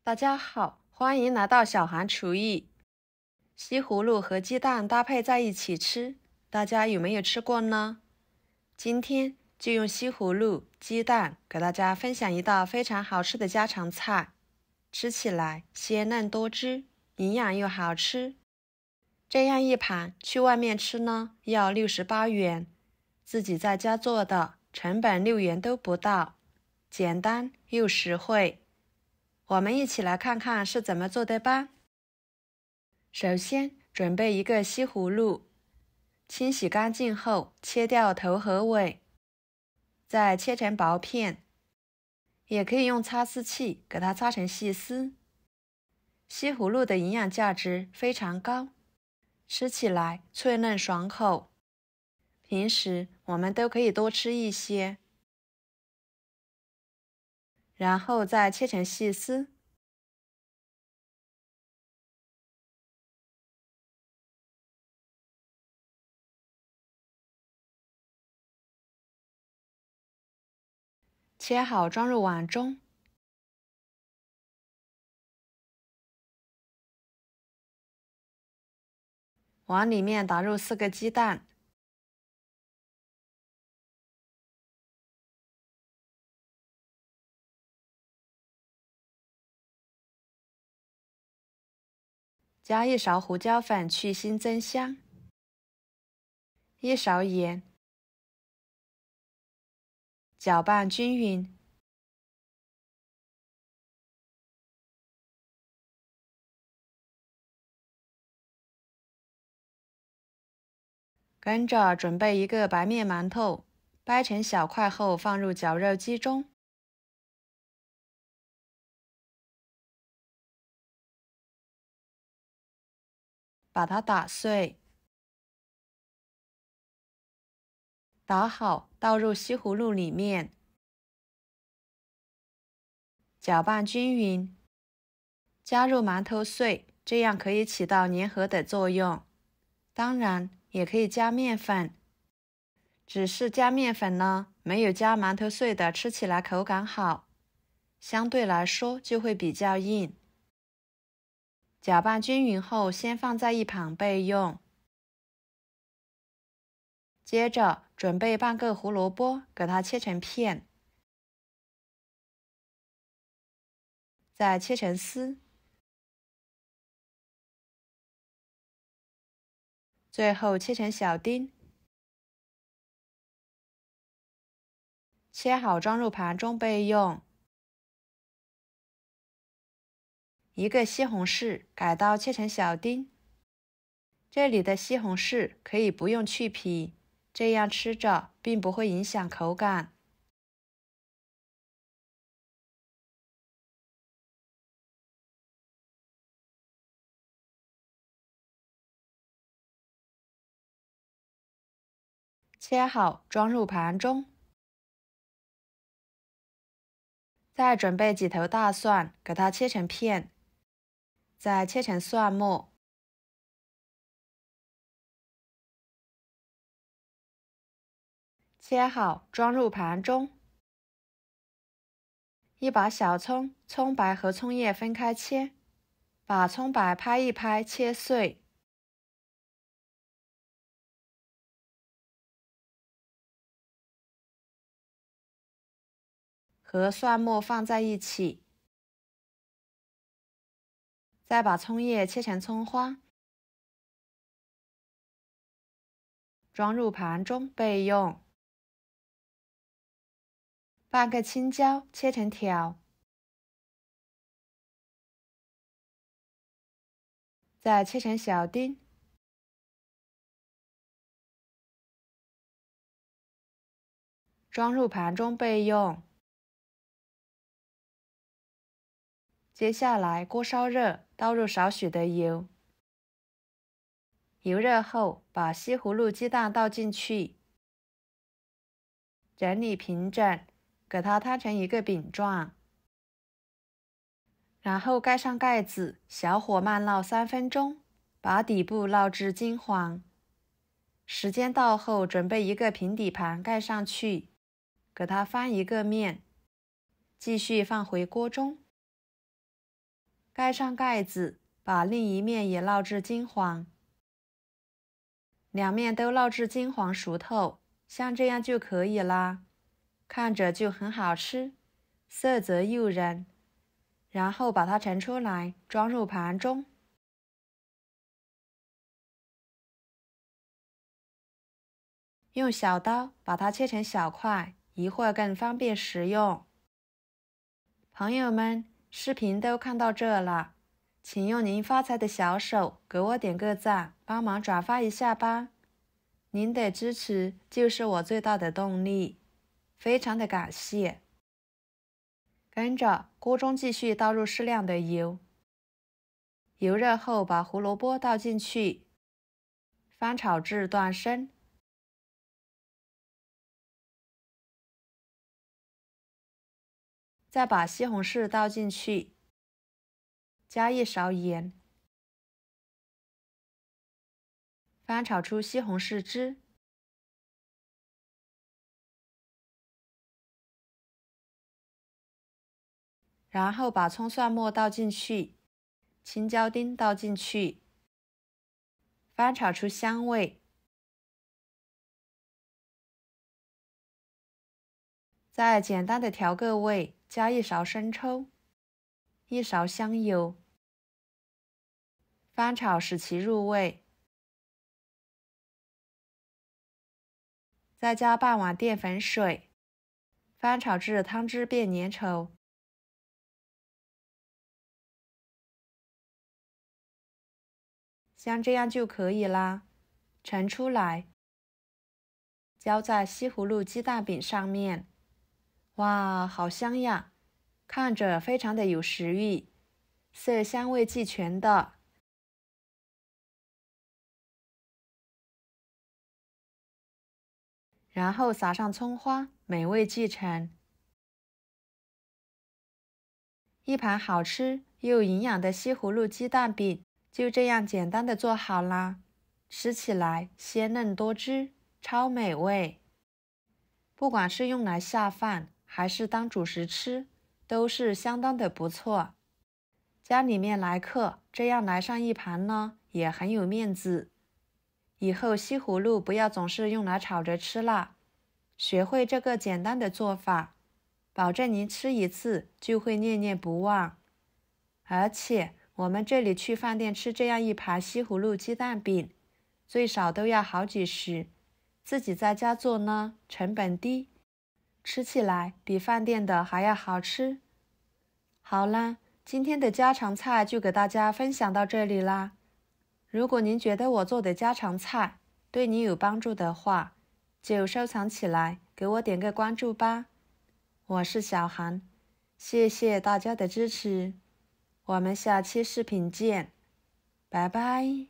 大家好，欢迎来到小韩厨艺。西葫芦和鸡蛋搭配在一起吃，大家有没有吃过呢？今天就用西葫芦、鸡蛋给大家分享一道非常好吃的家常菜，吃起来鲜嫩多汁，营养又好吃。这样一盘去外面吃呢，要68元，自己在家做的成本6元都不到，简单又实惠。我们一起来看看是怎么做的吧。首先准备一个西葫芦，清洗干净后切掉头和尾，再切成薄片，也可以用擦丝器给它擦成细丝。西葫芦的营养价值非常高，吃起来脆嫩爽口，平时我们都可以多吃一些。然后再切成细丝。切好装入碗中，碗里面打入4个鸡蛋，加1勺胡椒粉去腥增香，1勺盐，搅拌均匀。跟着准备一个白面馒头，掰成小块后放入绞肉机中，把它打碎，打好倒入西葫芦里面，搅拌均匀，加入馒头碎，这样可以起到粘合的作用。当然也可以加面粉，只是加面粉呢，没有加馒头碎的吃起来口感好，相对来说就会比较硬。搅拌均匀后，先放在一旁备用。接着准备半个胡萝卜，给它切成片，再切成丝，最后切成小丁。切好装入盘中备用。一个西红柿，改刀切成小丁。这里的西红柿可以不用去皮，这样吃着并不会影响口感。切好装入盘中。再准备几头大蒜，给它切成片，再切成蒜末。切好装入盘中。一把小葱，葱白和葱叶分开切，把葱白拍一拍切碎。和蒜末放在一起，再把葱叶切成葱花，装入盘中备用。半个青椒切成条，再切成小丁，装入盘中备用。接下来锅烧热，倒入少许的油。油热后，把西葫芦鸡蛋倒进去，整理平整，给它摊成一个饼状。然后盖上盖子，小火慢烙3分钟，把底部烙至金黄。时间到后，准备一个平底盘盖上去，给它翻一个面，继续放回锅中。盖上盖子，把另一面也烙至金黄，两面都烙至金黄熟透，像这样就可以啦。看着就很好吃，色泽诱人。然后把它盛出来，装入盘中。用小刀把它切成小块，一会儿更方便食用。朋友们，视频都看到这了，请用您发财的小手给我点个赞，帮忙转发一下吧。您的支持就是我最大的动力，非常的感谢。跟着锅中继续倒入适量的油，油热后把胡萝卜倒进去，翻炒至断生。再把西红柿倒进去，加1勺盐，翻炒出西红柿汁。然后把葱蒜末倒进去，青椒丁倒进去，翻炒出香味。再简单的调个味，加1勺生抽，1勺香油，翻炒使其入味。再加半碗淀粉水，翻炒至汤汁变粘稠。像这样就可以啦，盛出来，浇在西葫芦鸡蛋饼上面。哇，好香呀！看着非常的有食欲，色香味俱全的。然后撒上葱花，美味继承。一盘好吃又营养的西葫芦鸡蛋饼就这样简单的做好啦，吃起来鲜嫩多汁，超美味。不管是用来下饭还是当主食吃，都是相当的不错。家里面来客，这样来上一盘呢，也很有面子。以后西葫芦不要总是用来炒着吃啦，学会这个简单的做法，保证您吃一次就会念念不忘。而且我们这里去饭店吃这样一盘西葫芦鸡蛋饼，最少都要好几十，自己在家做呢，成本低，吃起来比饭店的还要好吃。好啦，今天的家常菜就给大家分享到这里啦。如果您觉得我做的家常菜对你有帮助的话，就收藏起来，给我点个关注吧。我是小韩，谢谢大家的支持，我们下期视频见，拜拜。